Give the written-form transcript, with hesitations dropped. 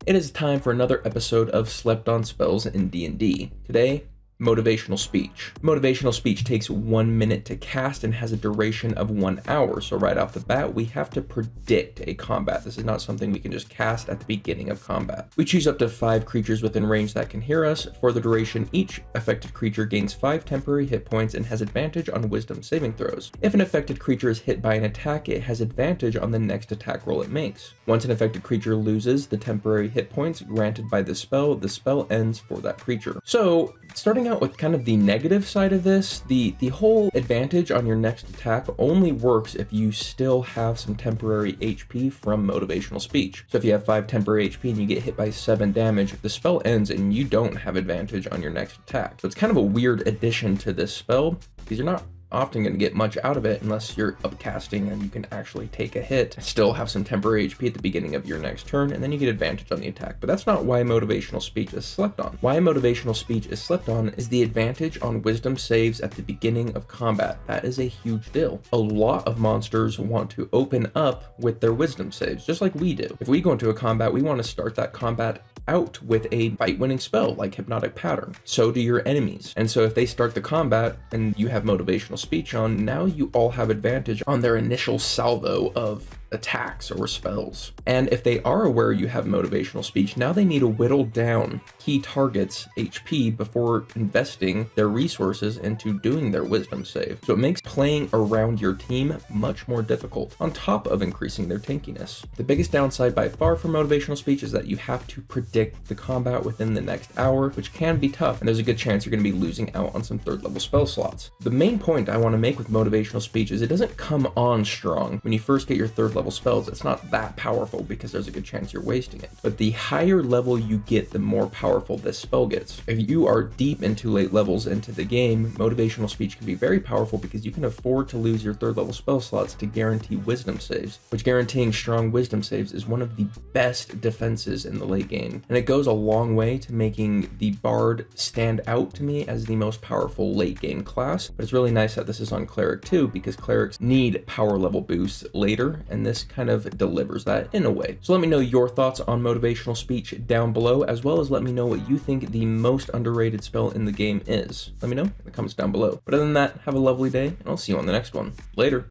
It is time for another episode of Slept on Spells in D&D. Today, Motivational Speech. Motivational Speech takes 1 minute to cast and has a duration of 1 hour. So right off the bat, we have to predict a combat. This is not something we can just cast at the beginning of combat. We choose up to 5 creatures within range that can hear us. For the duration, each affected creature gains 5 temporary hit points and has advantage on wisdom saving throws. If an affected creature is hit by an attack, it has advantage on the next attack roll it makes. Once an affected creature loses the temporary hit points granted by the spell ends for that creature. So, starting out with kind of the negative side of this, the whole advantage on your next attack only works if you still have some temporary HP from Motivational Speech. So if you have 5 temporary HP and you get hit by 7 damage, the spell ends and you don't have advantage on your next attack. So it's kind of a weird addition to this spell because you're not often going to get much out of it unless you're upcasting and you can actually take a hit, still have some temporary HP at the beginning of your next turn, and then you get advantage on the attack. But that's not why Motivational Speech is slept on. Why Motivational Speech is slept on is the advantage on wisdom saves at the beginning of combat. That is a huge deal. A lot of monsters want to open up with their wisdom saves, just like we do. If we go into a combat, we want to start that combat out with a fight-winning spell like Hypnotic Pattern. So do your enemies. And so if they start the combat and you have Motivational Speech on, now you all have advantage on their initial salvo of attacks or spells. And if they are aware you have Motivational Speech, now they need to whittle down key targets HP before investing their resources into doing their wisdom save. So it makes playing around your team much more difficult, on top of increasing their tankiness. The biggest downside by far for Motivational Speech is that you have to predict the combat within the next hour, which can be tough, and there's a good chance you're going to be losing out on some 3rd level spell slots. The main point I want to make with Motivational Speech is it doesn't come on strong. When you first get your 3rd level spells, it's not that powerful because there's a good chance you're wasting it. But the higher level you get, the more powerful this spell gets. If you are deep into late levels into the game, Motivational Speech can be very powerful because you can afford to lose your 3rd level spell slots to guarantee wisdom saves, which guaranteeing strong wisdom saves is one of the best defenses in the late game. And it goes a long way to making the Bard stand out to me as the most powerful late game class. But it's really nice that this is on Cleric too, because Clerics need power level boosts later, and this kind of delivers that in a way. So let me know your thoughts on Motivational Speech down below, as well as let me know what you think the most underrated spell in the game is. Let me know in the comments down below. But other than that, have a lovely day, and I'll see you on the next one. Later.